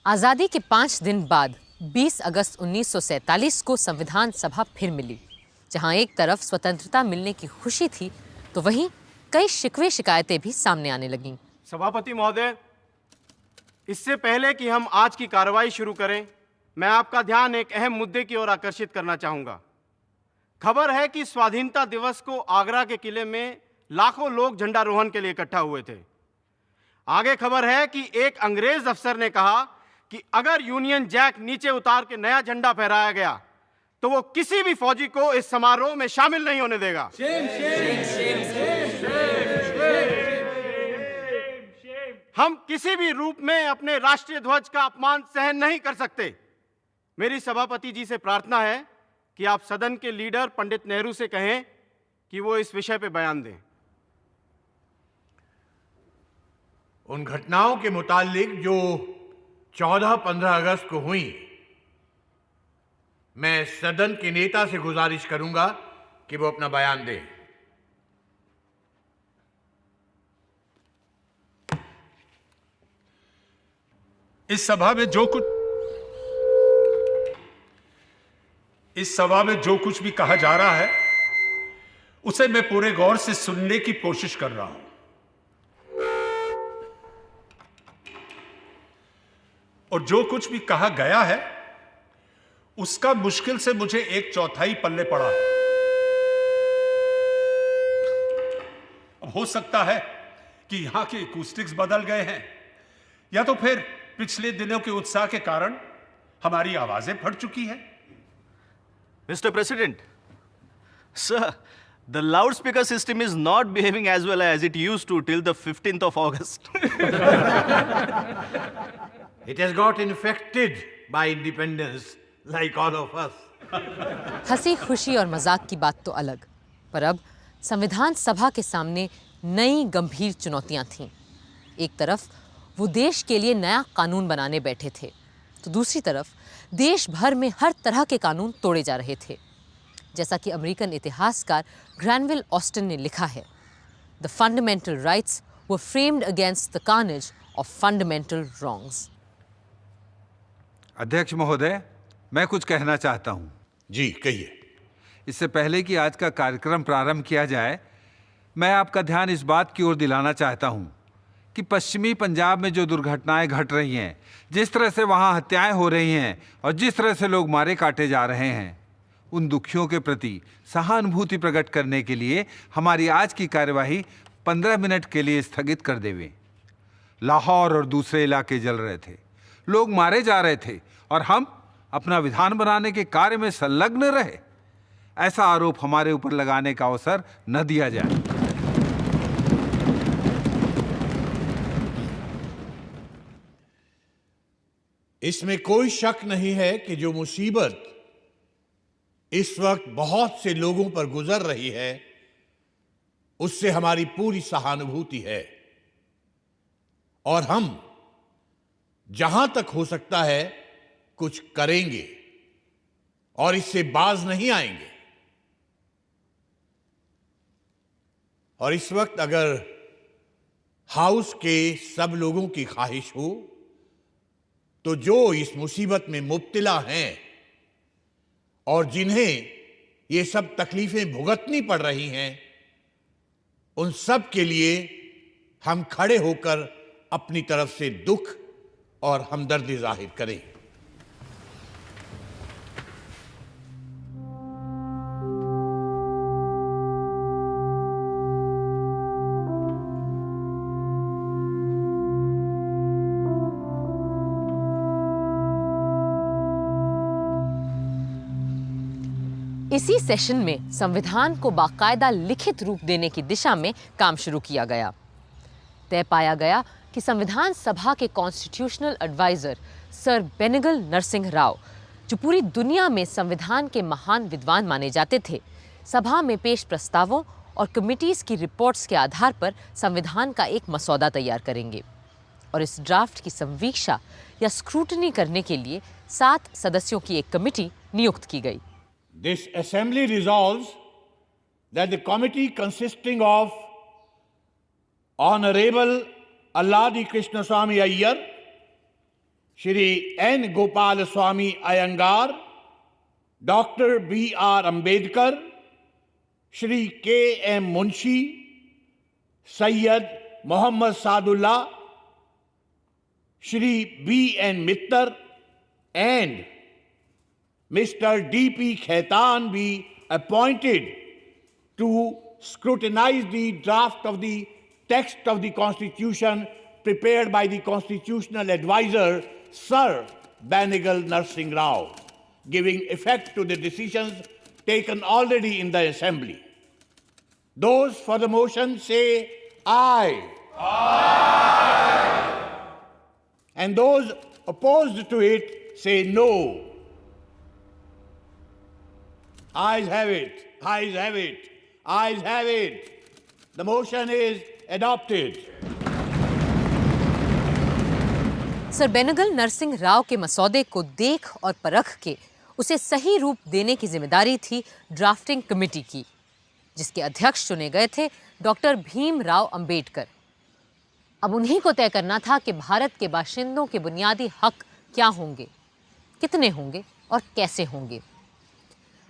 आज़ादी के 5 दिन बाद 20 अगस्त 1947 को संविधान सभा फिर मिली, जहां एक तरफ स्वतंत्रता मिलने की खुशी थी तो वहीं कई शिकवे शिकायतें भी सामने आने लगीं। सभापति महोदय, इससे पहले कि हम आज की कार्रवाई शुरू करें, मैं आपका ध्यान एक अहम मुद्दे की ओर आकर्षित करना चाहूंगा। खबर है कि स्वाधीनता दिवस को आगरा के किले में लाखों लोग झंडारोहण के लिए इकट्ठा हुए थे। आगे खबर है कि एक अंग्रेज अफसर ने कहा कि अगर यूनियन जैक नीचे उतार के नया झंडा फहराया गया तो वो किसी भी फौजी को इस समारोह में शामिल नहीं होने देगा। हम किसी भी रूप में अपने राष्ट्रीय ध्वज का अपमान सहन नहीं कर सकते। मेरी सभापति जी से प्रार्थना है कि आप सदन के लीडर पंडित नेहरू से कहें कि वो इस विषय पे बयान दें। उन घटनाओं के मुतालिक जो 14-15 अगस्त को हुई, मैं सदन के नेता से गुजारिश करूंगा कि वो अपना बयान दें। इस सभा में जो कुछ भी कहा जा रहा है उसे मैं पूरे गौर से सुनने की कोशिश कर रहा हूं, और जो कुछ भी कहा गया है उसका मुश्किल से मुझे 1/4 पल्ले पड़ा है। अब हो सकता है कि यहां के एकूस्टिक्स बदल गए हैं, या तो फिर पिछले दिनों के उत्साह के कारण हमारी आवाजें फट चुकी हैं। Mr. President, sir, the loudspeaker system is not behaving as well as it used to till the 15th of August. It has got infected by independence like all of us. हंसी खुशी और मजाक की बात तो अलग, पर अब संविधान सभा के सामने नई गंभीर चुनौतियां थीं। एक तरफ वो देश के लिए नया कानून बनाने बैठे थे, तो दूसरी तरफ देश भर में हर तरह के कानून तोड़े जा रहे थे। जैसा कि अमेरिकन इतिहासकार ग्रैनविल ऑस्टिन ने लिखा है, the fundamental rights were framed against the carnage of fundamental wrongs. अध्यक्ष महोदय, मैं कुछ कहना चाहता हूं। जी कहिए। इससे पहले कि आज का कार्यक्रम प्रारंभ किया जाए, मैं आपका ध्यान इस बात की ओर दिलाना चाहता हूं कि पश्चिमी पंजाब में जो दुर्घटनाएं घट रही हैं, जिस तरह से वहां हत्याएं हो रही हैं और जिस तरह से लोग मारे काटे जा रहे हैं, उन दुखियों के प्रति सहानुभूति प्रकट करने के लिए हमारी आज की कार्यवाही 15 मिनट के लिए स्थगित कर देवें। लाहौर और दूसरे इलाके जल रहे थे, लोग मारे जा रहे थे और हम अपना विधान बनाने के कार्य में संलग्न रहे। ऐसा आरोप हमारे ऊपर लगाने का अवसर न दिया जाए। इसमें कोई शक नहीं है कि जो मुसीबत इस वक्त बहुत से लोगों पर गुजर रही है, उससे हमारी पूरी सहानुभूति है और हम जहां तक हो सकता है कुछ करेंगे और इससे बाज नहीं आएंगे। और इस वक्त अगर हाउस के सब लोगों की ख्वाहिश हो तो जो इस मुसीबत में मुब्तला हैं और जिन्हें ये सब तकलीफें भुगतनी पड़ रही हैं, उन सब के लिए हम खड़े होकर अपनी तरफ से दुख और हमदर्दी जाहिर करें। इसी सेशन में संविधान को बाकायदा लिखित रूप देने की दिशा में काम शुरू किया गया। तय पाया गया कि संविधान सभा के constitutional adviser sir Benegal Narasimha Rau, जो पूरी दुनिया में संविधान के महान विद्वान माने जाते थे, सभा में पेश प्रस्तावों और कमिटीज की रिपोर्ट्स के आधार पर संविधान का एक मसौदा तैयार करेंगे और इस ड्राफ्ट की संवीक्षा या स्क्रूटनी करने के लिए 7 सदस्यों की एक कमिटी नियुक्त की गई। This assembly resolves that the committee consisting of Honorable Alladi Krishnaswamy Iyer, Shri N Gopalaswami Ayyangar, doctor B.R. Ambedkar, Shri K.M. Munshi, Syed Mohammad Saadulla, Shri B.N. Mitter and Mr. D.P. Khaitan be appointed to scrutinize the draft of the text of the Constitution prepared by the Constitutional Advisor, Sir Banigal Narsingh Rao, giving effect to the decisions taken already in the Assembly. Those for the motion say aye. Aye. And those opposed to it say no. Ayes have it. Ayes have it. Ayes have it. The motion is adopted. Sir Benegal Narsingh Rau के मसौदे को देख और परख के उसे सही रूप देने की जिम्मेदारी थी ड्राफ्टिंग कमेटी की, जिसके अध्यक्ष चुने गए थे डॉक्टर भीमराव अंबेडकर। अब उन्हीं को तय करना था कि भारत के बाशिंदों के बुनियादी हक क्या होंगे, कितने होंगे और कैसे होंगे।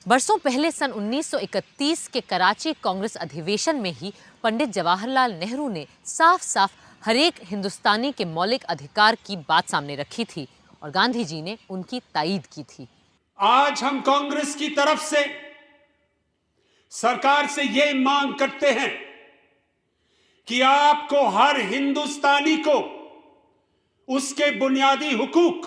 बरसों पहले सन 1931 के कराची कांग्रेस अधिवेशन में ही पंडित जवाहरलाल नेहरू ने साफ साफ हर एक हिंदुस्तानी के मौलिक अधिकार की बात सामने रखी थी और गांधी जी ने उनकी तायीद की थी। आज हम कांग्रेस की तरफ से सरकार से ये मांग करते हैं कि आपको हर हिंदुस्तानी को उसके बुनियादी हुकूक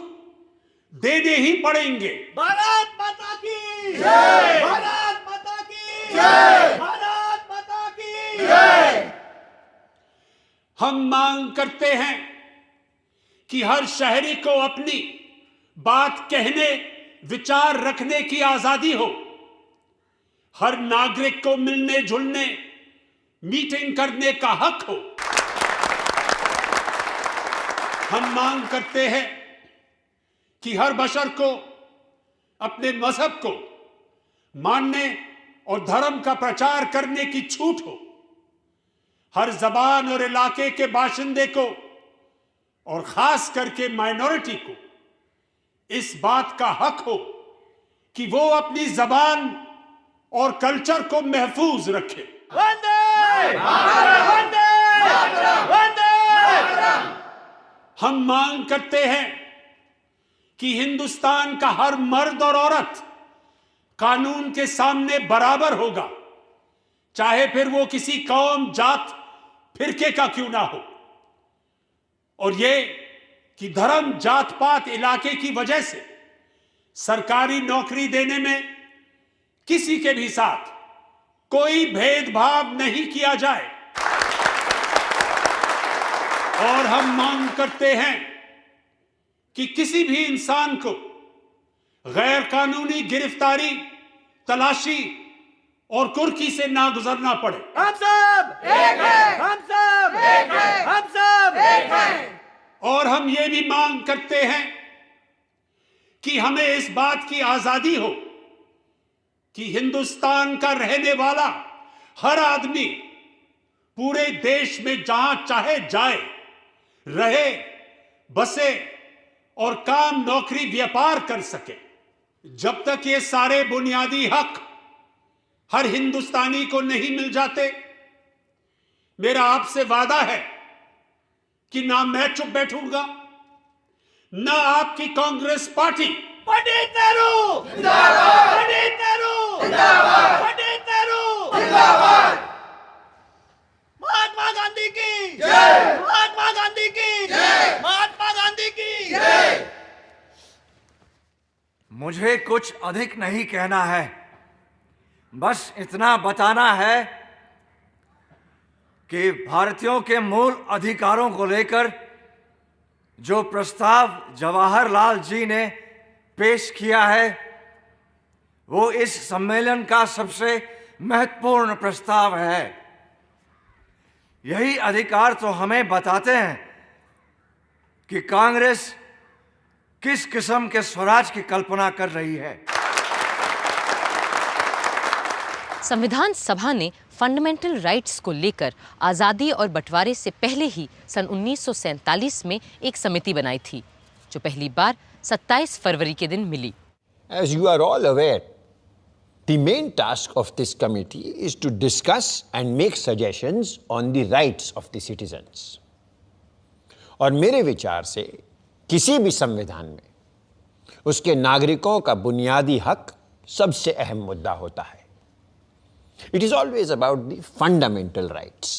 देने ही पड़ेंगे। भारत माता की जय! भारत माता की जय! भारत माता की जय! हम मांग करते हैं कि हर शहरी को अपनी बात कहने, विचार रखने की आजादी हो। हर नागरिक को मिलने जुलने, मीटिंग करने का हक हो। हम मांग करते हैं कि हर बशर को अपने मजहब को मानने और धर्म का प्रचार करने की छूट हो। हर जबान और इलाके के बाशिंदे को और खास करके माइनॉरिटी को इस बात का हक हो कि वो अपनी जबान और कल्चर को महफूज रखे। वंदे मातरम! वंदे मातरम! वंदे मातरम! हम मांग करते हैं कि हिंदुस्तान का हर मर्द और औरत कानून के सामने बराबर होगा, चाहे फिर वो किसी कौम, जात, फिरके का क्यों ना हो। और ये कि धर्म, जात पात, इलाके की वजह से सरकारी नौकरी देने में किसी के भी साथ कोई भेदभाव नहीं किया जाए। और हम मांग करते हैं कि किसी भी इंसान को गैर कानूनी गिरफ्तारी, तलाशी और कुर्की से ना गुजरना पड़े। हम सब एक हैं! हम सब एक हैं! हम सब एक हैं! और हम ये भी मांग करते हैं कि हमें इस बात की आजादी हो कि हिंदुस्तान का रहने वाला हर आदमी पूरे देश में जहां चाहे जाए, रहे, बसे और काम, नौकरी, व्यापार कर सके। जब तक ये सारे बुनियादी हक हर हिंदुस्तानी को नहीं मिल जाते, मेरा आपसे वादा है कि ना मैं चुप बैठूंगा, ना आपकी कांग्रेस पार्टी। पंडित नेहरू जिंदाबाद! पंडित नेहरू जिंदाबाद! पंडित नेहरू जिंदाबाद! महात्मा गांधी की जय! महात्मा गांधी की जय! महात्मा गांधी की जय! मुझे कुछ अधिक नहीं कहना है, बस इतना बताना है कि भारतीयों के मूल अधिकारों को लेकर जो प्रस्ताव जवाहरलाल जी ने पेश किया है, वो इस सम्मेलन का सबसे महत्वपूर्ण प्रस्ताव है। यही अधिकार तो हमें बताते हैं कि कांग्रेस किस किस्म के स्वराज की कल्पना कर रही है। संविधान सभा ने फंडामेंटल राइट्स को लेकर आज़ादी और बंटवारे से पहले ही सन 1947 में एक समिति बनाई थी, जो पहली बार 27 फरवरी के दिन मिली। As you are all aware, the main task of this committee is to discuss and make suggestions on the rights of the citizens. और मेरे विचार से किसी भी संविधान में उसके नागरिकों का बुनियादी हक सबसे अहम मुद्दा होता है। It is always about the fundamental rights.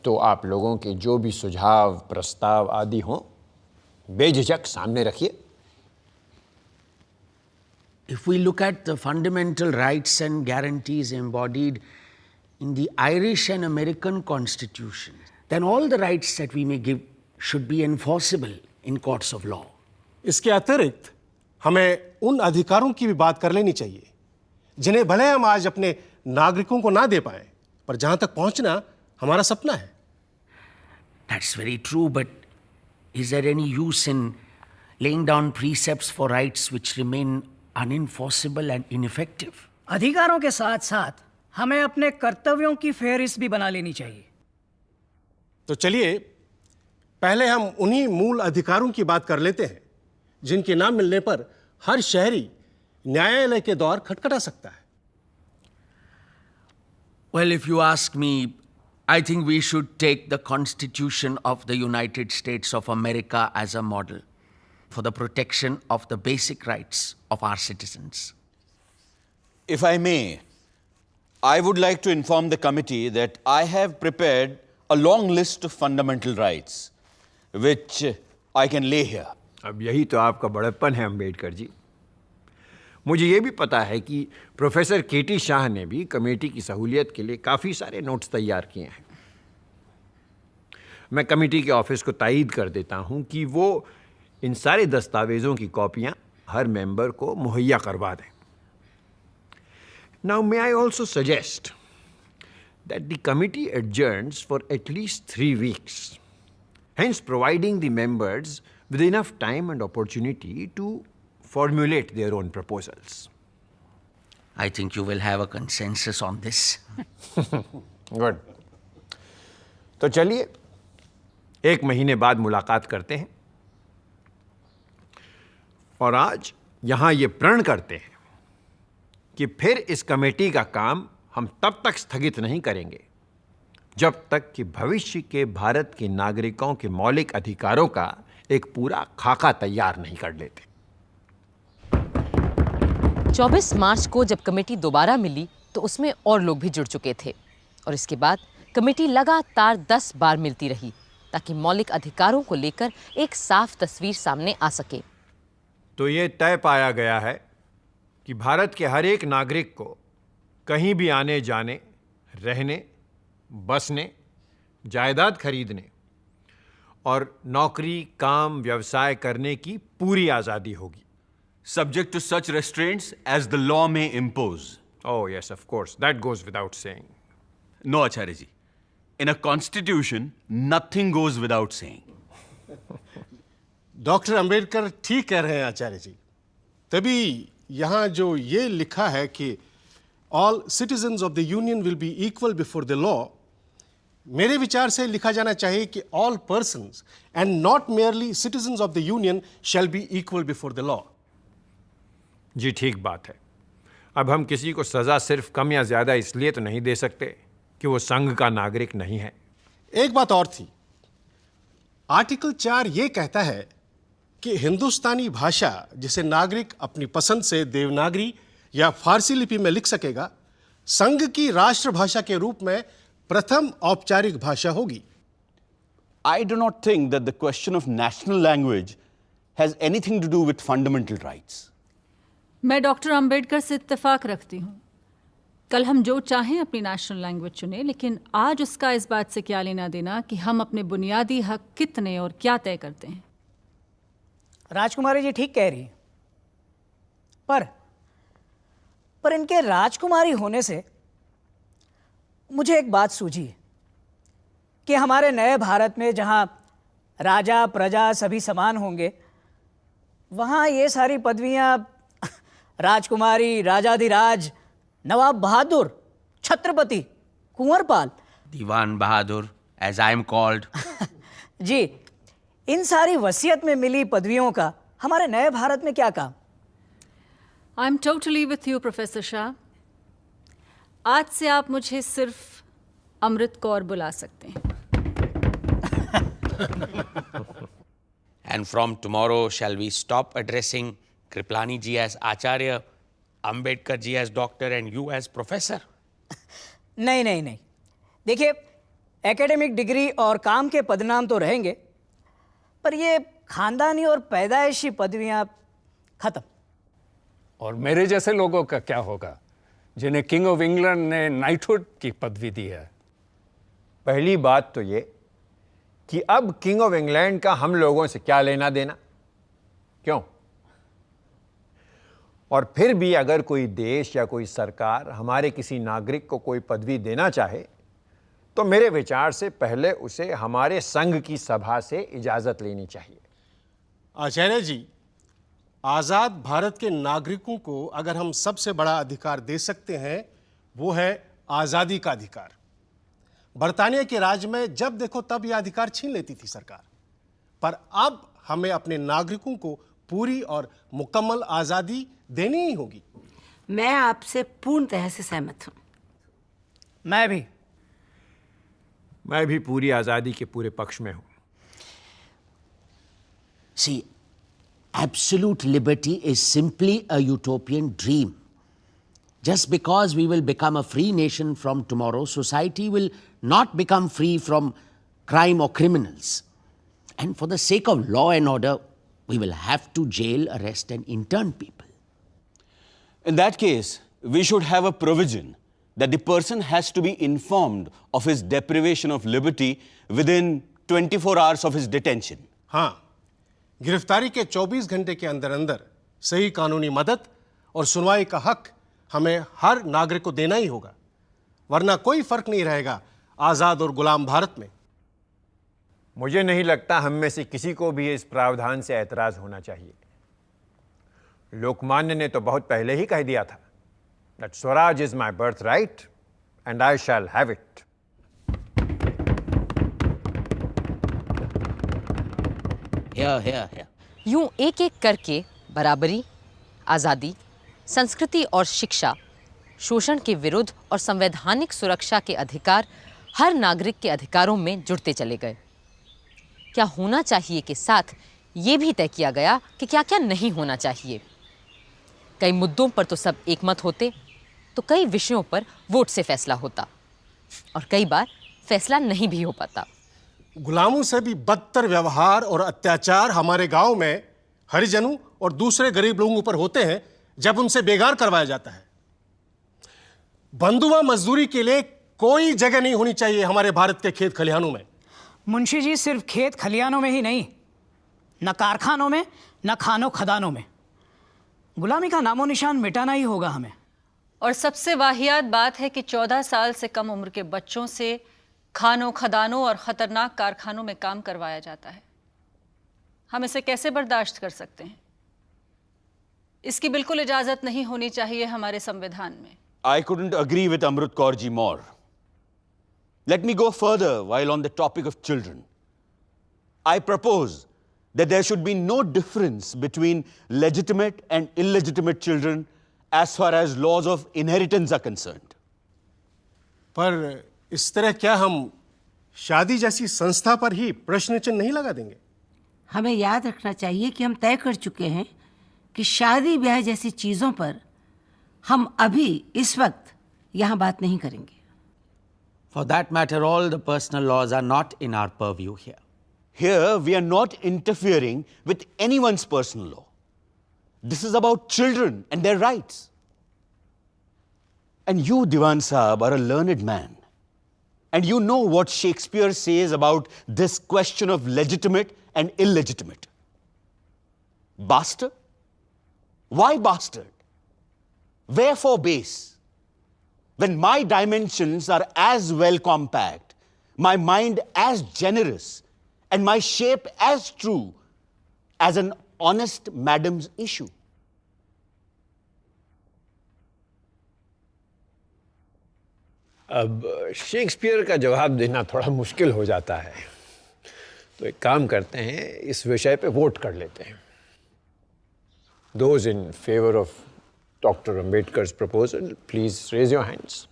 तो आप लोगों के जो भी सुझाव, प्रस्ताव आदि हों, बेझिझक सामने रखिए। If we look at the fundamental rights and guarantees embodied in the Irish and American Constitution, then all the rights that we may give should be enforceable in courts of law. इसके अतिरिक्त हमें उन अधिकारों की भी बात कर लेनी चाहिए जिन्हें भले हम आज अपने नागरिकों को ना दे पाए, पर जहां तक पहुंचना हमारा सपना है। That's very true, but is there any use in laying down precepts for rights which remain unenforceable and ineffective? अधिकारों के साथ साथ हमें अपने कर्तव्यों की फेहरिस्त भी बना लेनी चाहिए। तो चलिए पहले हम उन्हीं मूल अधिकारों की बात कर लेते हैं जिनके नाम मिलने पर हर शहरी न्यायालय के द्वार खटखटा सकता है। Well, if you ask me, I think we should take the Constitution of the United States of America as a model for the protection of the basic rights of our citizens. If I may, I would like to inform the committee that I have prepared a long list of fundamental rights, which I can lay here. अब यही तो आपका बड़प्पन है अम्बेडकर जी। मुझे ये भी पता है कि प्रोफेसर केटी शाह ने भी कमेटी की सहूलियत के लिए काफ़ी सारे नोट्स तैयार किए हैं। मैं कमेटी के ऑफिस को तायीद कर देता हूं कि वो इन सारे दस्तावेज़ों की कॉपियां हर मेंबर को मुहैया करवा दें। Now may I also suggest that the committee adjourns for at least 3 weeks, hence providing the members with enough time and opportunity to formulate their own proposals. I think you will have a consensus on this. Good. तो चलिए 1 महीने बाद मुलाकात करते हैं और आज यहां ये प्रण करते हैं कि फिर इस कमेटी का काम हम तब तक स्थगित नहीं करेंगे जब तक कि भविष्य के भारत के नागरिकों के मौलिक अधिकारों का एक पूरा खाका तैयार नहीं कर लेते। 24 मार्च को जब कमेटी दोबारा मिली तो उसमें और लोग भी जुड़ चुके थे और इसके बाद कमेटी लगातार 10 बार मिलती रही ताकि मौलिक अधिकारों को लेकर एक साफ तस्वीर सामने आ सके। तो ये तय पाया गया है कि भारत के हर एक नागरिक को कहीं भी आने जाने, रहने, बसने, जायदाद खरीदने और नौकरी, काम, व्यवसाय करने की पूरी आज़ादी होगी। Subject to such restraints as the law may impose. Oh yes, of course. That goes without saying. No, Acharya ji. In a constitution, nothing goes without saying. Doctor Ambedkar ठीक कह रहे हैं आचार्य जी। तभी यहां जो ये लिखा है कि all citizens of the union will be equal before the law, मेरे विचार से लिखा जाना चाहिए कि all persons and not merely citizens of the union shall be equal before the law. जी ठीक बात है। अब हम किसी को सज़ा सिर्फ कम या ज़्यादा इसलिए तो नहीं दे सकते कि वो संघ का नागरिक नहीं है। एक बात और थी, आर्टिकल 4 ये कहता है कि हिंदुस्तानी भाषा जिसे नागरिक अपनी पसंद से देवनागरी या फारसी लिपि में लिख सकेगा, संघ की राष्ट्रभाषा के रूप में प्रथम औपचारिक भाषा होगी। I do not think that the question of national language has anything to do with fundamental rights. मैं डॉक्टर अंबेडकर से इत्तेफाक रखती हूँ। कल हम जो चाहें अपनी नेशनल लैंग्वेज चुनें, लेकिन आज उसका इस बात से क्या लेना देना कि हम अपने बुनियादी हक कितने और क्या तय करते हैं। राजकुमारी जी ठीक कह रही है, पर इनके राजकुमारी होने से मुझे एक बात सूझी कि हमारे नए भारत में जहां राजा प्रजा सभी समान होंगे, वहां ये सारी पदवियां राजकुमारी, राजाधिराज, नवाब बहादुर, Chhatrapati, Kunwarpal, Diwan Bahadur, as I am called. जी, इन सारी वसीयत में मिली पदवियों का हमारे नए भारत में क्या काम? I am totally with you professor Shah. आज से आप मुझे सिर्फ अमृत कौर बुला सकते हैं। And from tomorrow, shall we stop addressing Kriplani ji as Acharya, Ambedkar ji as doctor, and you as professor? नहीं नहीं नहीं, देखिए एकेडमिक डिग्री और काम के पदनाम तो रहेंगे, पर ये खानदानी और पैदाइशी पदवियां खत्म। और मेरे जैसे लोगों का क्या होगा जिन्हें किंग ऑफ इंग्लैंड ने नाइटहुड की पदवी दी है? पहली बात तो ये कि अब किंग ऑफ इंग्लैंड का हम लोगों से क्या लेना देना, क्यों? और फिर भी अगर कोई देश या कोई सरकार हमारे किसी नागरिक को कोई पदवी देना चाहे तो मेरे विचार से पहले उसे हमारे संघ की सभा से इजाजत लेनी चाहिए। आचार्य जी, आज़ाद भारत के नागरिकों को अगर हम सबसे बड़ा अधिकार दे सकते हैं वो है आज़ादी का अधिकार। बरतानिया के राज में जब देखो तब यह अधिकार छीन लेती थी सरकार, पर अब हमें अपने नागरिकों को पूरी और मुकम्मल आज़ादी देनी ही होगी। मैं आपसे पूर्णतः से सहमत हूं। मैं भी पूरी आज़ादी के पूरे पक्ष में हूं। See, absolute liberty is simply a utopian dream. Just because we will become a free nation from tomorrow, society will not become free from crime or criminals. And for the sake of law and order, we will have to jail, arrest, and intern people. In that case, we should have a provision that the person has to be informed of his deprivation of liberty within 24 hours of his detention. हाँ, गिरफ्तारी के 24 घंटे के अंदर अंदर सही कानूनी मदद और सुनवाई का हक हमें हर नागरिक को देना ही होगा, वरना कोई फर्क नहीं रहेगा आज़ाद और गुलाम भारत में। मुझे नहीं लगता हम में से किसी को भी इस प्रावधान से ऐतराज होना चाहिए। लोकमान्य ने तो बहुत पहले ही कह दिया था that Swaraj is my birthright and I shall have it. Here. यूं एक एक करके बराबरी, आज़ादी, संस्कृति और शिक्षा, शोषण के विरुद्ध और संवैधानिक सुरक्षा के अधिकार हर नागरिक के अधिकारों में जुड़ते चले गए। क्या होना चाहिए के साथ ये भी तय किया गया कि क्या क्या नहीं होना चाहिए। कई मुद्दों पर तो सब एकमत होते, तो कई विषयों पर वोट से फैसला होता और कई बार फैसला नहीं भी हो पाता। गुलामों से भी बदतर व्यवहार और अत्याचार हमारे गांव में हरिजनों और दूसरे गरीब लोगों पर होते हैं जब उनसे बेगार करवाया जाता है। बंधुआ मजदूरी के लिए कोई जगह नहीं होनी चाहिए हमारे भारत के खेत खलिहानों में। मुंशी जी, सिर्फ खेत खलिहानों में ही नहीं, न कारखानों में, न खानों खदानों में। गुलामी का नामो निशान मिटाना ही होगा हमें। और सबसे वाहियात बात है कि 14 साल से कम उम्र के बच्चों से खानों खदानों और ख़तरनाक कारखानों में काम करवाया जाता है। हम इसे कैसे बर्दाश्त कर सकते हैं? इसकी बिल्कुल इजाज़त नहीं होनी चाहिए हमारे संविधान में। I couldn't agree with Amrit Kaur ji more. Let me go further while on the topic of children. I propose that there should be no difference between legitimate and illegitimate children as far as laws of inheritance are concerned. पर इस तरह क्या हम शादी जैसी संस्था पर ही प्रश्न चिन्ह नहीं लगा देंगे? हमें याद रखना चाहिए कि हम तय कर चुके हैं कि शादी ब्याह जैसी चीजों पर हम अभी इस वक्त यहां बात नहीं करेंगे। For that matter, all the personal laws are not in our purview here. Here, we are not interfering with anyone's personal law. This is about children and their rights. And you, Diwan Sahab, are a learned man. And you know what Shakespeare says about this question of legitimate and illegitimate. Bastard? Why bastard? Wherefore base? When my dimensions are as well compact, my mind as generous, and my shape as true as an honest madam's issue. अब Shakespeare का जवाब देना थोड़ा मुश्किल हो जाता है, तो एक काम करते हैं, इस विषय पे वोट कर लेते हैं। Those in favor of Dr. Ambedkar's proposal, please raise your hands.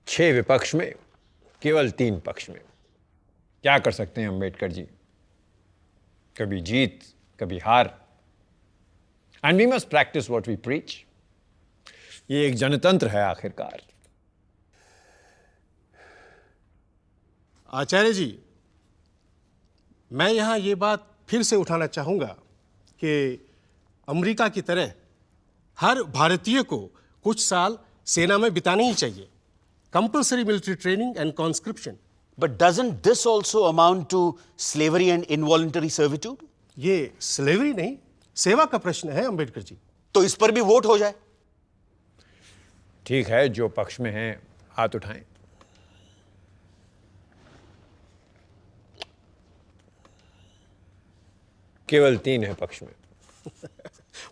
छह विपक्ष में, केवल 3 पक्ष में। क्या कर सकते हैं अंबेडकर जी? कभी जीत, कभी हार। And we must practice what we preach. ये एक जनतंत्र है आखिरकार। आचार्य जी, मैं यहां ये बात फिर से उठाना चाहूंगा कि अमेरिका की तरह हर भारतीय को कुछ साल सेना में बिताने ही चाहिए। Compulsory military training and conscription. But doesn't this also amount to slavery and involuntary servitude? ये स्लेवरी नहीं, सेवा का प्रश्न है अंबेडकर जी। तो इस पर भी वोट हो जाए। ठीक है, जो पक्ष में हैं हाथ उठाएं। केवल 3 है पक्ष में।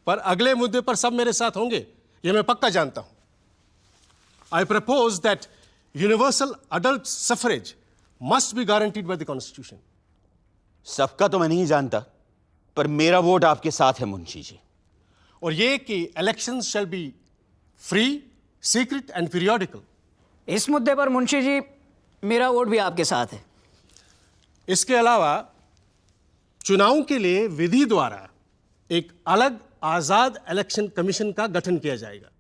पर अगले मुद्दे पर सब मेरे साथ होंगे, ये मैं पक्का जानता हूं। I propose that universal adult suffrage must be guaranteed by the Constitution. सबका तो मैं नहीं जानता, पर मेरा वोट आपके साथ है मुंशी जी। और ये कि elections shall be free, secret and periodical. इस मुद्दे पर मुंशी जी मेरा वोट भी आपके साथ है। इसके अलावा चुनावों के लिए विधि द्वारा एक अलग आजाद इलेक्शन कमीशन का गठन किया जाएगा।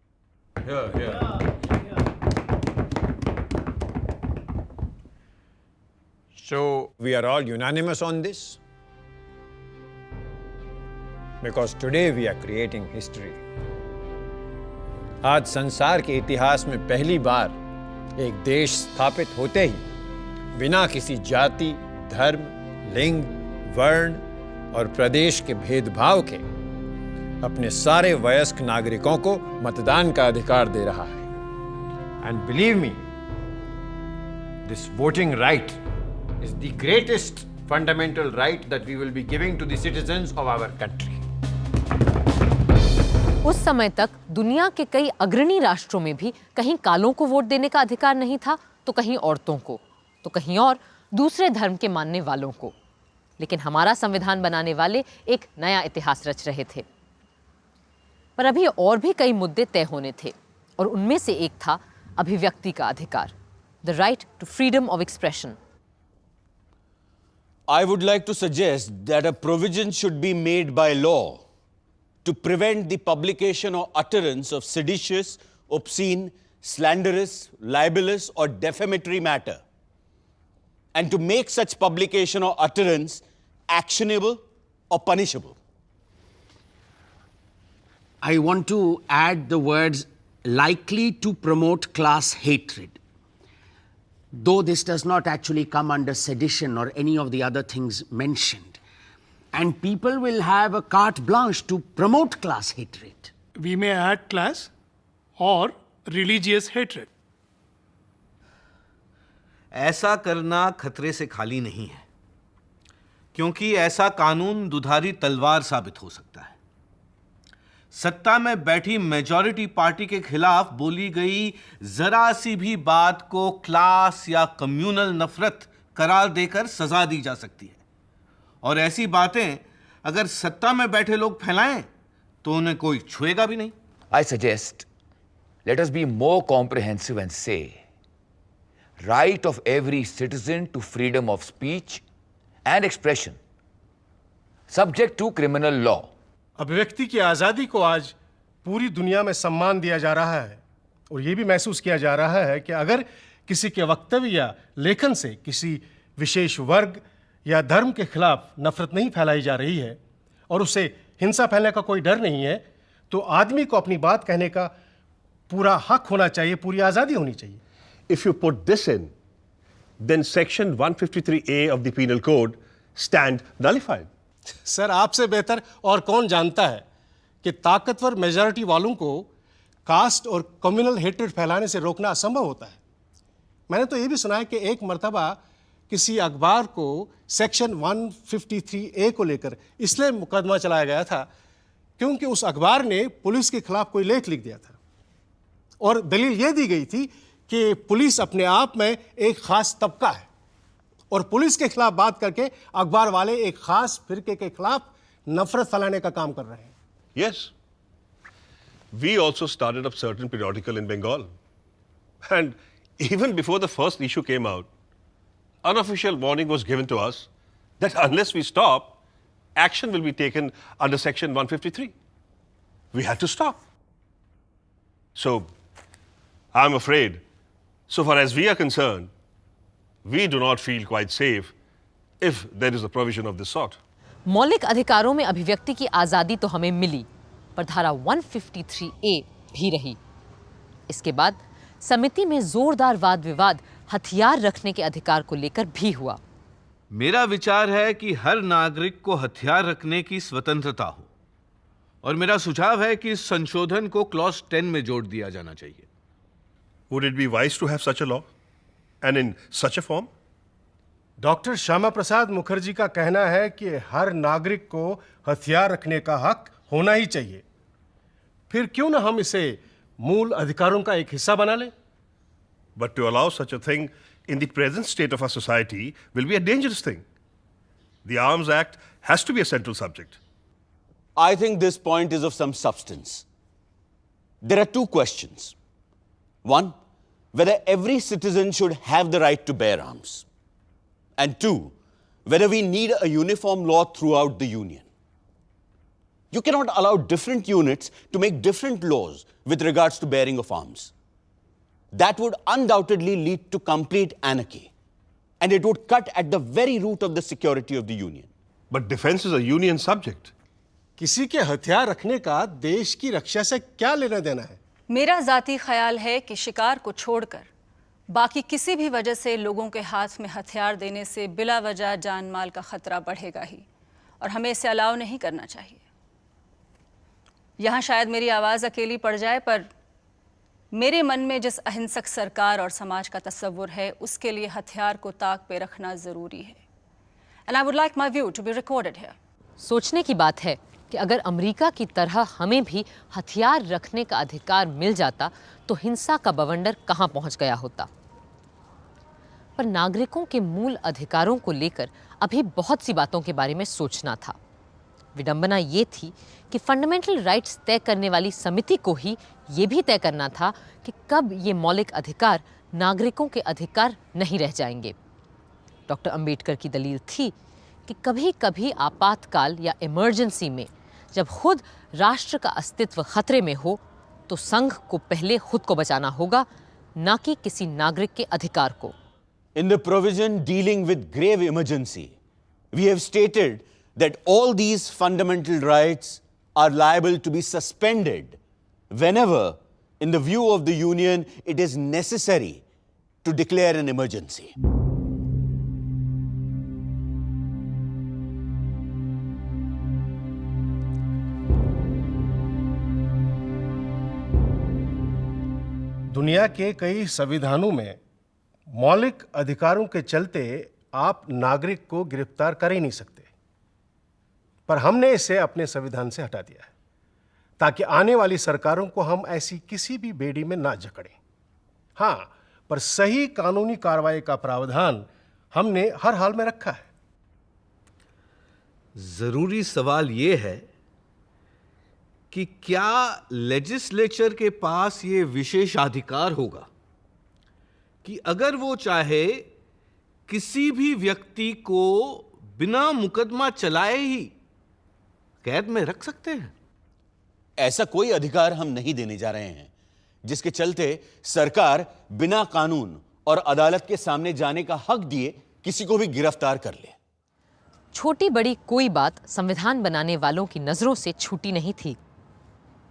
So we are all unanimous on this? Because today we are creating history. आज संसार के इतिहास में पहली बार एक देश स्थापित होते ही बिना किसी जाति, धर्म, लिंग, वर्ण और प्रदेश के भेदभाव के अपने सारे वयस्क नागरिकों को मतदान का अधिकार दे रहा है। And believe me, this voting right is the greatest fundamental right that we will be giving to the citizens of our country. उस समय तक दुनिया के कई अग्रणी राष्ट्रों में भी कहीं कालों को वोट देने का अधिकार नहीं था, तो कहीं औरतों को, तो कहीं और दूसरे धर्म के मानने वालों को। लेकिन हमारा संविधान बनाने वाले एक नया इतिहास रच रहे थे। पर अभी और भी कई मुद्दे तय होने थे, और उनमें से एक था अभिव्यक्ति का अधिकार, the right to freedom of expression. I would like to suggest that a provision should be made by law to prevent the publication or utterance of seditious, obscene, slanderous, libelous, or defamatory matter, and to make such publication or utterance actionable or punishable. I want to add the words likely to promote class hatred. Though this does not actually come under sedition or any of the other things mentioned. And people will have a carte blanche to promote class hatred. We may add class or religious hatred. ऐसा करना खतरे से खाली नहीं है, क्योंकि ऐसा कानून दुधारी तलवार साबित हो सकता है। सत्ता में बैठी मेजॉरिटी पार्टी के खिलाफ बोली गई जरा सी भी बात को क्लास या कम्युनल नफरत करार देकर सजा दी जा सकती है, और ऐसी बातें अगर सत्ता में बैठे लोग फैलाएं तो उन्हें कोई छुएगा भी नहीं। I suggest let us be more comprehensive and say right of every citizen to freedom of speech and expression subject to criminal law. अभिव्यक्ति की आज़ादी को आज पूरी दुनिया में सम्मान दिया जा रहा है, और ये भी महसूस किया जा रहा है कि अगर किसी के वक्तव्य या लेखन से किसी विशेष वर्ग या धर्म के खिलाफ नफरत नहीं फैलाई जा रही है और उसे हिंसा फैलने का कोई डर नहीं है, तो आदमी को अपनी बात कहने का पूरा हक होना चाहिए, पूरी आज़ादी होनी चाहिए। If you put this in, then section 153A of the penal code stand nullified. Sir, आपसे बेहतर और कौन जानता है कि ताकतवर मेजॉरिटी वालों को कास्ट और कम्युनल हेट्रेड फैलाने से रोकना असंभव होता है। मैंने तो ये भी सुना है कि एक मर्तबा किसी अखबार को सेक्शन 153A को लेकर इसलिए मुकदमा चलाया गया था क्योंकि उस अखबार ने पुलिस के खिलाफ कोई लेख लिख दिया था। और दलील यह दी गई थी कि पुलिस अपने आप में एक खास तबका है और पुलिस के खिलाफ बात करके अखबार वाले एक खास फिरके के खिलाफ नफरत फैलाने का काम कर रहे हैं। Yes. We also started up certain periodical in Bengal. And even before the first issue came out, unofficial warning was given to us that unless we stop, action will be taken under Section 153. We had to stop. So, I'm afraid, so far as we are concerned, we do not feel quite safe if there is a provision of this sort. मौलिक अधिकारों में अभिव्यक्ति की आजादी तो हमें मिली, पर धारा 153A भी रही। इसके बाद समिति में जोरदार वाद विवाद हथियार रखने के अधिकार को लेकर भी हुआ। मेरा विचार है कि हर नागरिक को हथियार रखने की स्वतंत्रता हो और मेरा सुझाव है कि इस संशोधन को क्लॉज 10 में जोड़ दिया जाना चाहिए। Would it be wise to have such a law and in such a form? Doctor Shyama Prasad Mukherjee का कहना है कि हर नागरिक को हथियार रखने का हक होना ही चाहिए। फिर क्यों ना हम इसे मूल अधिकारों का एक हिस्सा बना लें? But to allow such a thing in the present state of our society will be a dangerous thing. The Arms Act has to be a central subject. I think this point is of some substance. There are two questions. One, whether every citizen should have the right to bear arms. And two, whether we need a uniform law throughout the Union. You cannot allow different units to make different laws with regards to bearing of arms. That would undoubtedly lead to complete anarchy. And it would cut at the very root of the security of the Union. But defense is a Union subject. किसी के हथियार रखने का देश की रक्षा से क्या लेना देना है? मेरा जाती ख्याल है कि शिकार को छोड़कर बाकी किसी भी वजह से लोगों के हाथ में हथियार देने से बिला वजह जान माल का खतरा बढ़ेगा ही और हमें इसे अलाउ नहीं करना चाहिए। यहाँ शायद मेरी आवाज़ अकेली पड़ जाए, पर मेरे मन में जिस अहिंसक सरकार और समाज का तस्वुर है उसके लिए हथियार को ताक पे रखना ज़रूरी है। And I would like my view to be recorded here. सोचने की बात है कि अगर अमेरिका की तरह हमें भी हथियार रखने का अधिकार मिल जाता तो हिंसा का बवंडर कहां पहुंच गया होता। पर नागरिकों के मूल अधिकारों को लेकर अभी बहुत सी बातों के बारे में सोचना था। विडंबना ये थी कि फंडामेंटल राइट्स तय करने वाली समिति को ही ये भी तय करना था कि कब ये मौलिक अधिकार नागरिकों के अधिकार नहीं रह जाएंगे। डॉक्टर अंबेडकर की दलील थी कि कभी कभी आपातकाल या इमरजेंसी में जब खुद राष्ट्र का अस्तित्व खतरे में हो तो संघ को पहले खुद को बचाना होगा, ना कि किसी नागरिक के अधिकार को। In the provision dealing with grave emergency, we have stated that all these fundamental rights are liable to be suspended whenever, in the view of the Union, it is necessary to declare an emergency. दुनिया के कई संविधानों में मौलिक अधिकारों के चलते आप नागरिक को गिरफ्तार कर ही नहीं सकते, पर हमने इसे अपने संविधान से हटा दिया है ताकि आने वाली सरकारों को हम ऐसी किसी भी बेड़ी में ना जकड़ें। हाँ, पर सही कानूनी कार्रवाई का प्रावधान हमने हर हाल में रखा है। जरूरी सवाल यह है कि क्या लेजिस्लेचर के पास ये विशेषाधिकार होगा कि अगर वो चाहे किसी भी व्यक्ति को बिना मुकदमा चलाए ही कैद में रख सकते हैं? ऐसा कोई अधिकार हम नहीं देने जा रहे हैं जिसके चलते सरकार बिना कानून और अदालत के सामने जाने का हक दिए किसी को भी गिरफ्तार कर ले। छोटी बड़ी कोई बात संविधान बनाने वालों की नजरों से छूटी नहीं थी।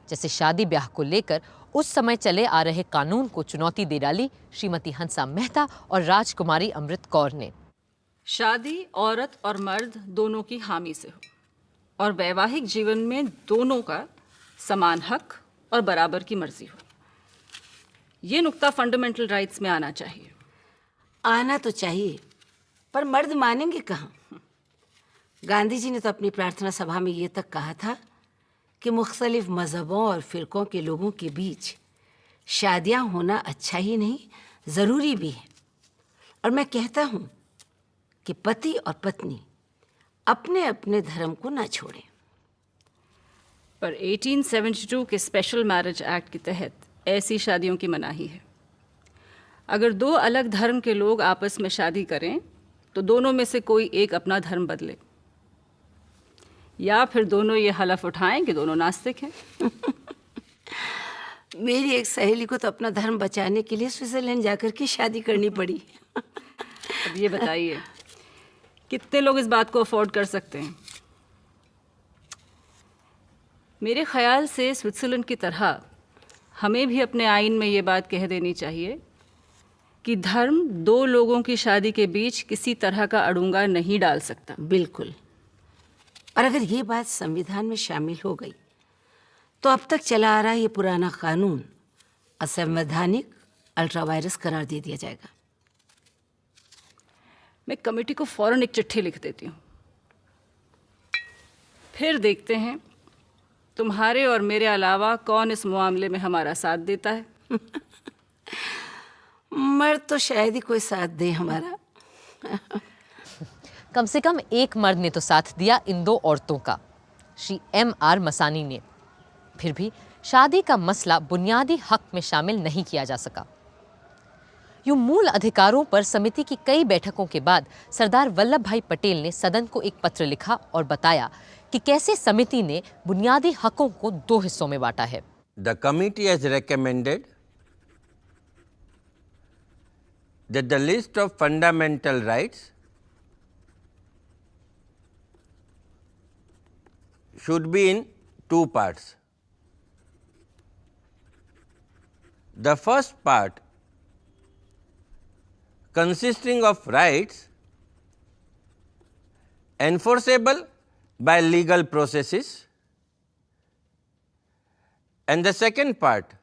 जैसे शादी ब्याह को लेकर उस समय चले आ रहे कानून को चुनौती दे डाली श्रीमती हंसा मेहता और राजकुमारी अमृत कौर ने। शादी औरत और मर्द दोनों की हामी से हो और वैवाहिक जीवन में दोनों का समान हक और बराबर की मर्जी हो। ये नुक्ता फंडामेंटल राइट्स में आना चाहिए। आना तो चाहिए, पर मर्द मानेंगे कहाँ? गांधी जी ने तो अपनी प्रार्थना सभा में ये तक कहा था कि मुख्तलिफ मजहबों और फिरकों के लोगों के बीच शादियां होना अच्छा ही नहीं, जरूरी भी है। और मैं कहता हूं कि पति और पत्नी अपने अपने धर्म को ना छोड़ें। पर 1872 के स्पेशल मैरिज एक्ट के तहत ऐसी शादियों की मनाही है। अगर दो अलग धर्म के लोग आपस में शादी करें तो दोनों में से कोई एक अपना धर्म बदले, या फिर दोनों ये हलफ उठाएं कि दोनों नास्तिक हैं। मेरी एक सहेली को तो अपना धर्म बचाने के लिए स्विट्जरलैंड जाकर के शादी करनी पड़ी। अब ये बताइए कितने लोग इस बात को अफोर्ड कर सकते हैं? मेरे ख्याल से स्विट्जरलैंड की तरह हमें भी अपने आइन में ये बात कह देनी चाहिए कि धर्म दो लोगों की शादी के बीच किसी तरह का अड़ंगा नहीं डाल सकता। बिल्कुल। और अगर ये बात संविधान में शामिल हो गई तो अब तक चला आ रहा ये पुराना कानून असंवैधानिक अल्ट्रावायरस करार दे दिया जाएगा। मैं कमेटी को फौरन एक चिट्ठी लिख देती हूँ, फिर देखते हैं तुम्हारे और मेरे अलावा कौन इस मामले में हमारा साथ देता है। मर्द तो शायद ही कोई साथ दे हमारा। कम से कम एक मर्द ने तो साथ दिया इन दो औरतों का, श्री M.R. मसानी ने। फिर भी शादी का मसला बुनियादी हक में शामिल नहीं किया जा सका। यूं मूल अधिकारों पर समिति की कई बैठकों के बाद सरदार वल्लभ भाई पटेल ने सदन को एक पत्र लिखा और बताया कि कैसे समिति ने बुनियादी हकों को दो हिस्सों में बांटा है। The committee has recommended that the list of fundamental rights should be in two parts. The first part consisting of rights enforceable by legal processes, and the second part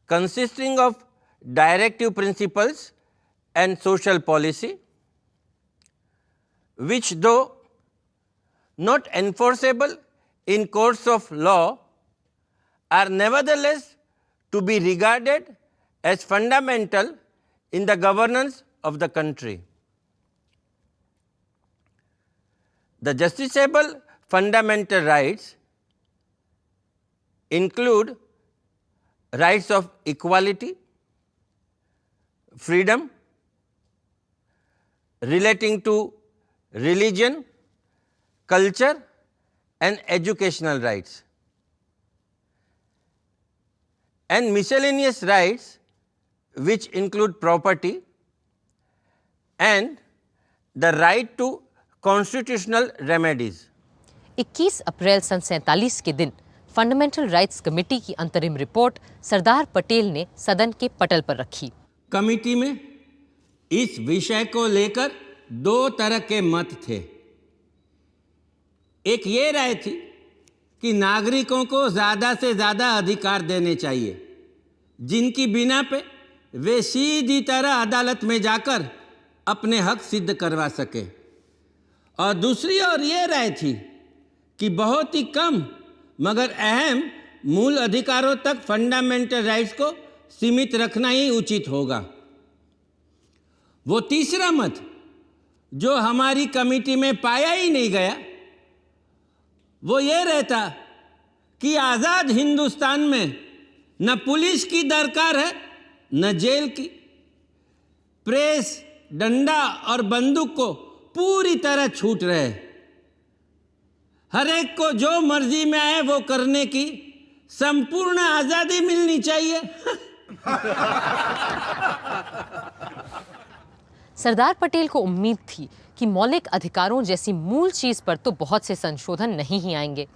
consisting of directive principles and social policy, which though not enforceable in courts of law are nevertheless to be regarded as fundamental in the governance of the country. The justiciable fundamental rights include rights of equality, freedom, relating to religion, culture and educational rights, and miscellaneous rights which include property and the right to constitutional remedies. 21 अप्रैल सन 47 के दिन fundamental rights committee की अंतरिम report Sardar Patel ने सदन के पटल पर रखी। कमेटी में इस विषय को लेकर दो तरह के मत थे। एक ये राय थी कि नागरिकों को ज़्यादा से ज़्यादा अधिकार देने चाहिए, जिनकी बिना पे वे सीधी तरह अदालत में जाकर अपने हक सिद्ध करवा सके। और दूसरी ओर ये राय थी कि बहुत ही कम मगर अहम मूल अधिकारों तक फंडामेंटल राइट्स को सीमित रखना ही उचित होगा। वो तीसरा मत जो हमारी कमेटी में पाया ही नहीं गया, वो ये रहता कि आज़ाद हिंदुस्तान में न पुलिस की दरकार है न जेल की। प्रेस, डंडा और बंदूक को पूरी तरह छूट रहे, हर एक को जो मर्जी में आए वो करने की संपूर्ण आज़ादी मिलनी चाहिए। सरदार पटेल को उम्मीद थी कि मौलिक अधिकारों जैसी मूल चीज पर तो बहुत से संशोधन नहीं ही आएंगे,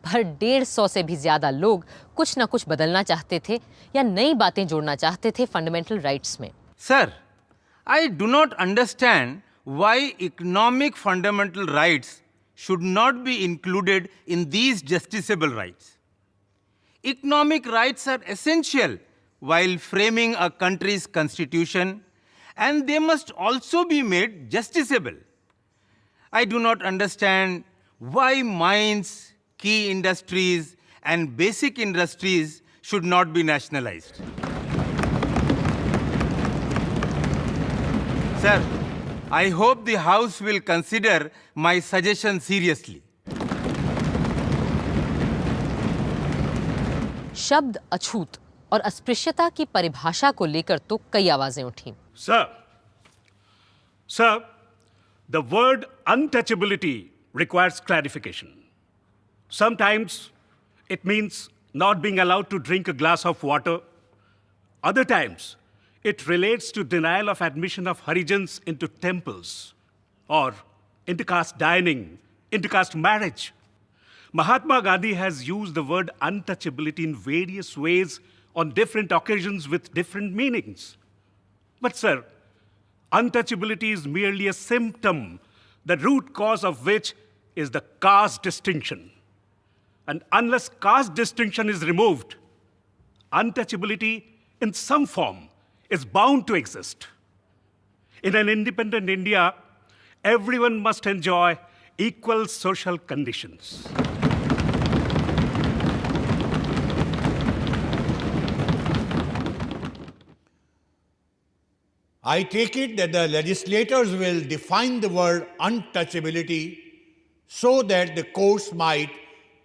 पर 150 से भी ज्यादा लोग कुछ न कुछ बदलना चाहते थे या नई बातें जोड़ना चाहते थे फंडामेंटल राइट्स में। Sir, I do not understand why economic fundamental rights should not be included in these justiciable rights. Economic rights are essential while framing a country's constitution, and they must also be made justiciable. I do not understand why mines, key industries, and basic industries should not be nationalized. Sir, I hope the House will consider my suggestion seriously. शब्द अछूत और अस्पृश्यता की परिभाषा को लेकर तो कई आवाजें उठीं। Sir, the word untouchability requires clarification. Sometimes it means not being allowed to drink a glass of water. Other times, it relates to denial of admission of Harijans into temples or intercaste dining, intercaste marriage. Mahatma Gandhi has used the word untouchability in various ways on different occasions with different meanings. But, sir, untouchability is merely a symptom, the root cause of which is the caste distinction. And unless caste distinction is removed, untouchability in some form is bound to exist. In an independent India, everyone must enjoy equal social conditions. I take it that the legislators will define the word untouchability so that the courts might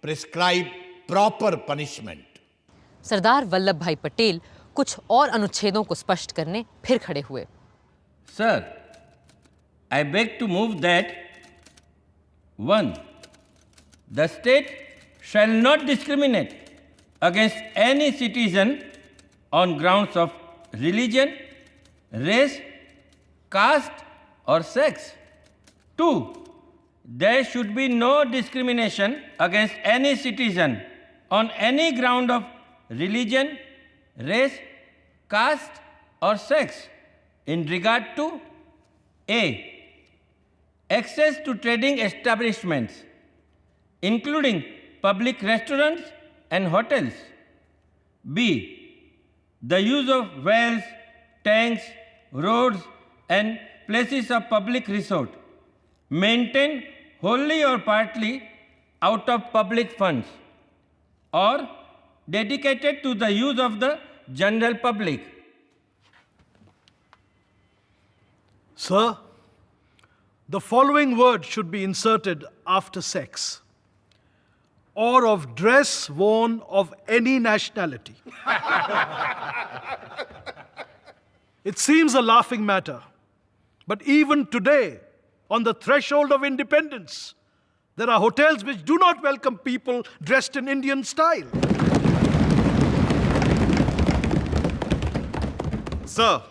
prescribe proper punishment. Sardar Vallabh भाई पटेल कुछ और अनुच्छेदों को स्पष्ट करने फिर खड़े हुए। Sir, I beg to move that 1. The state shall not discriminate against any citizen on grounds of religion, race, caste, or sex. 2. There should be no discrimination against any citizen on any ground of religion, race, caste, or sex in regard to A. Access to trading establishments, including public restaurants and hotels. B. The use of wells, tanks, roads, and places of public resort, maintained wholly or partly out of public funds, or dedicated to the use of the general public. Sir, the following word should be inserted after sex: or of dress worn of any nationality. It seems a laughing matter, but even today, on the threshold of independence, there are hotels which do not welcome people dressed in Indian style. Sir,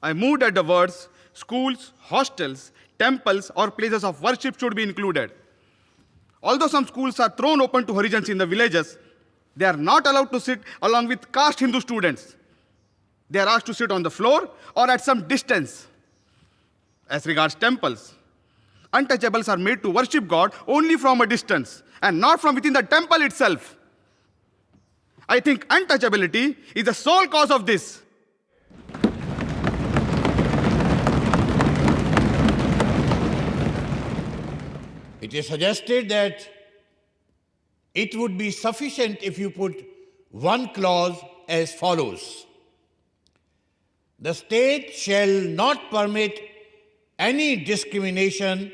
I moved that the words schools, hostels, temples, or places of worship should be included. Although some schools are thrown open to Harijans in the villages, they are not allowed to sit along with caste Hindu students. They are asked to sit on the floor or at some distance. As regards temples, untouchables are made to worship God only from a distance and not from within the temple itself. I think untouchability is the sole cause of this. It is suggested that it would be sufficient if you put one clause as follows: the state shall not permit any discrimination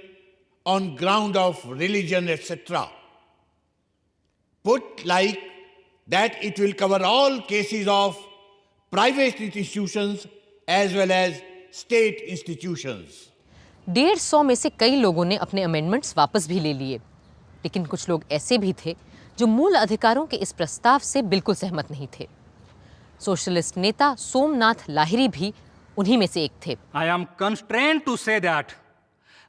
on ground of religion, etc. Put like that, it will cover all cases of private institutions as well as state institutions. 150 में से कई लोगों ने अपने amendments वापस भी ले लिए, लेकिन कुछ लोग ऐसे भी थे जो मूल अधिकारों के इस प्रस्ताव से बिल्कुल सहमत नहीं थे। सोशलिस्ट नेता सोमनाथ लाहिरी भी उन्हीं में से एक थे। I am constrained to say that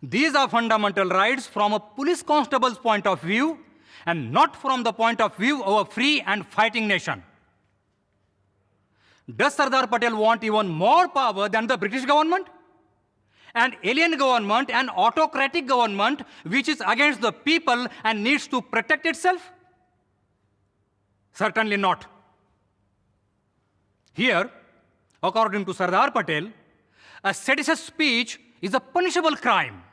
these are fundamental rights from a police constable's point of view and not from the point of view of a free and fighting nation. Does Sardar Patel want even more power than the British government? An alien government, an autocratic government which is against the people and needs to protect itself? Certainly not. Here, according to Sardar Patel, a seditious speech is a punishable crime.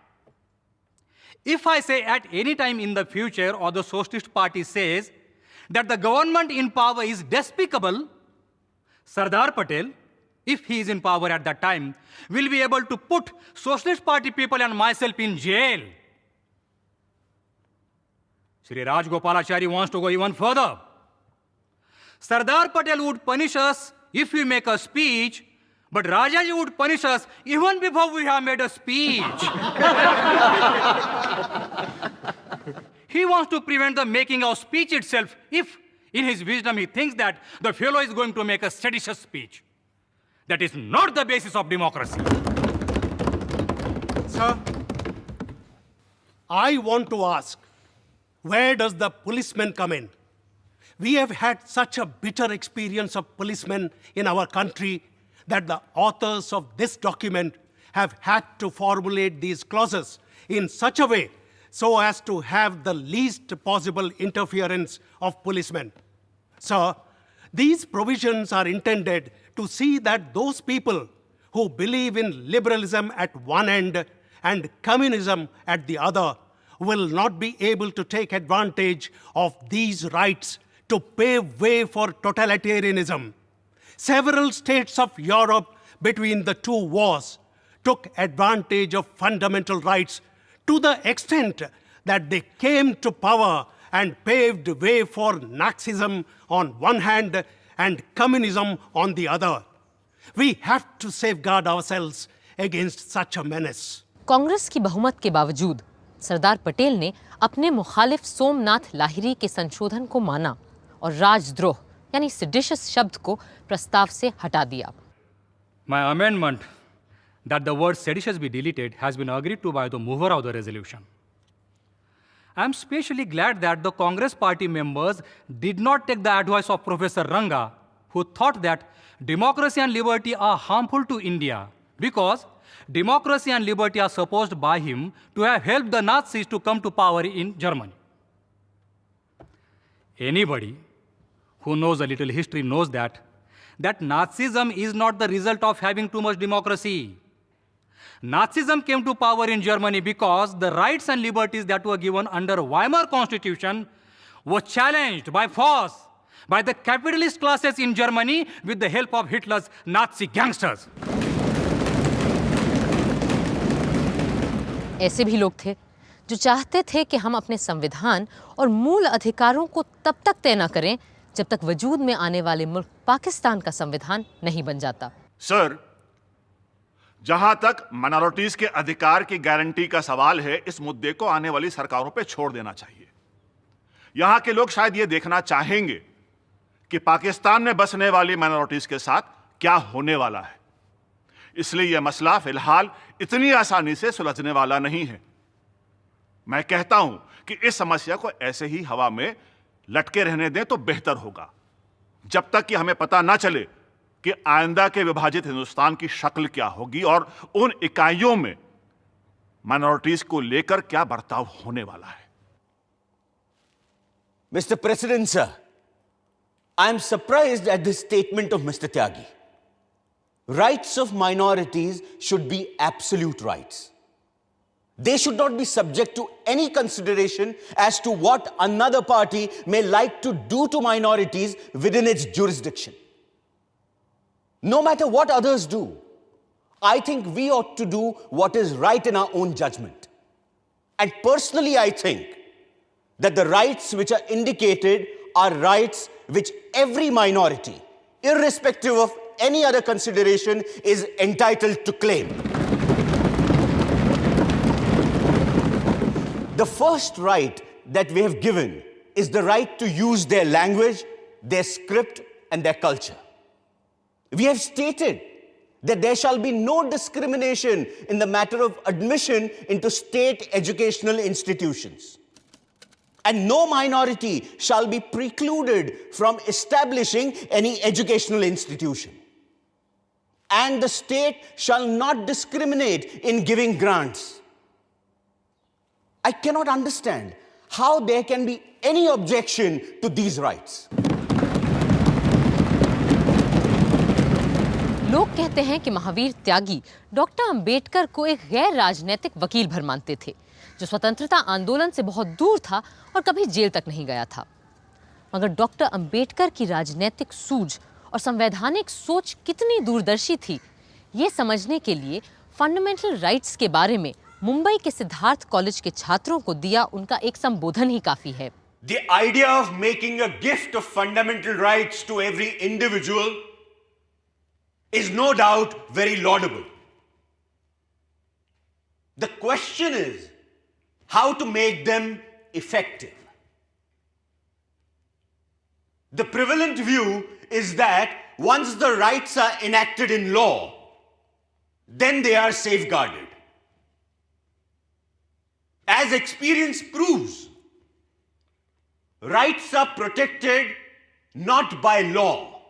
If I say at any time in the future, or the Socialist Party says, that the government in power is despicable, Sardar Patel, if he is in power at that time, will be able to put Socialist Party people and myself in jail. Shri Rajgopalachari wants to go even further. Sardar Patel would punish us if we make a speech, but Rajaji would punish us even before we have made a speech. He wants to prevent the making of speech itself if, in his wisdom, he thinks that the fellow is going to make a seditious speech. That is not the basis of democracy. Sir, I want to ask, where does the policeman come in? We have had such a bitter experience of policemen in our country that the authors of this document have had to formulate these clauses in such a way so as to have the least possible interference of policemen. Sir, these provisions are intended to see that those people who believe in liberalism at one end and communism at the other will not be able to take advantage of these rights to pave way for totalitarianism. Several states of Europe between the two wars took advantage of fundamental rights to the extent that they came to power and paved way for Nazism on one hand and communism on the other. We have to safeguard ourselves against such a menace. Congress की बहुमत के बावजूद सरदार पटेल ने अपने मुखालिफ सोमनाथ लाहिरी के संशोधन को माना और राजद्रोह यानी सेडिशियस शब्द को प्रस्ताव से हटा दिया. My amendment that the word seditious be deleted has been agreed to by the mover of the resolution. I am especially glad that the Congress party members did not take the advice of Professor Ranga, who thought that democracy and liberty are harmful to India because democracy and liberty are supposed by him to have helped the Nazis to come to power in Germany. Anybody who knows a little history knows that Nazism is not the result of having too much democracy. Nazism came to power in Germany because the rights and liberties that were given under Weimar Constitution were challenged by force by the capitalist classes in Germany with the help of Hitler's Nazi gangsters. ऐसे भी लोग थे जो चाहते थे कि हम अपने संविधान और मूल अधिकारों को तब तक तय न करें जब तक वजूद में आने वाले मुल्क पाकिस्तान का संविधान नहीं बन जाता. सर, जहां तक माइनॉरिटीज के अधिकार की गारंटी का सवाल है, इस मुद्दे को आने वाली सरकारों पे छोड़ देना चाहिए. यहां के लोग शायद ये देखना चाहेंगे कि पाकिस्तान में बसने वाली माइनॉरिटीज के साथ क्या होने वाला है. इसलिए यह मसला फिलहाल इतनी आसानी से सुलझने वाला नहीं है. मैं कहता हूं कि इस समस्या को ऐसे ही हवा में लटके रहने दें तो बेहतर होगा, जब तक कि हमें पता ना चले कि आइंदा के विभाजित हिंदुस्तान की शक्ल क्या होगी और उन इकाइयों में माइनॉरिटीज को लेकर क्या बर्ताव होने वाला है. Mr. President, sir, I am surprised at this statement of Mr. Tyagi. Rights of minorities should be absolute rights. They should not be subject to any consideration as to what another party may like to do to minorities within its jurisdiction. No matter what others do, I think we ought to do what is right in our own judgment. And personally, I think that the rights which are indicated are rights which every minority, irrespective of any other consideration, is entitled to claim. The first right that we have given is the right to use their language, their script, and their culture. We have stated that there shall be no discrimination in the matter of admission into state educational institutions. And no minority shall be precluded from establishing any educational institution. And the state shall not discriminate in giving grants. I cannot understand how there can be any objection to these rights. लोग कहते हैं कि महावीर त्यागी doctor Ambedkar को एक गैर राजनीतिक वकील भर मानते थे, जो स्वतंत्रता आंदोलन से बहुत दूर था और कभी जेल तक नहीं गया था. मगर डॉक्टर अंबेडकर की राजनीतिक सूझ और संवैधानिक सोच कितनी दूरदर्शी थी, ये समझने के लिए फंडामेंटल राइट्स के बारे में मुंबई के सिद्धार्थ कॉलेज के छात्रों को दिया उनका एक संबोधन ही काफी है। The idea of making a gift of fundamental rights to every individual is no doubt very laudable. The question is how to make them effective. The prevalent view is that once the rights are enacted in law, then they are safeguarded. As experience proves, rights are protected not by law,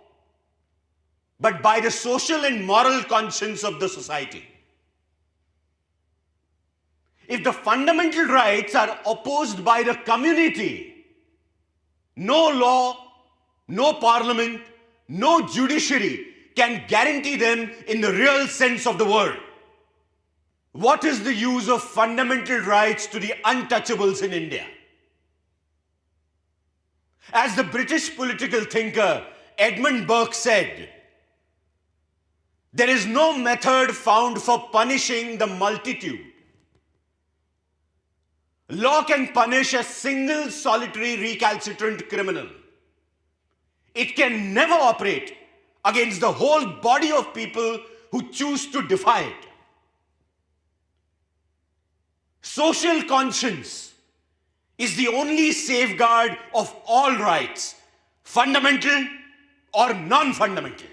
but by the social and moral conscience of the society. If the fundamental rights are opposed by the community, no law, no parliament, no judiciary can guarantee them in the real sense of the word. What is the use of fundamental rights to the untouchables in India? As the British political thinker Edmund Burke said, there is no method found for punishing the multitude. Law can punish a single solitary recalcitrant criminal. It can never operate against the whole body of people who choose to defy it. Social conscience is the only safeguard of all rights, fundamental or non-fundamental.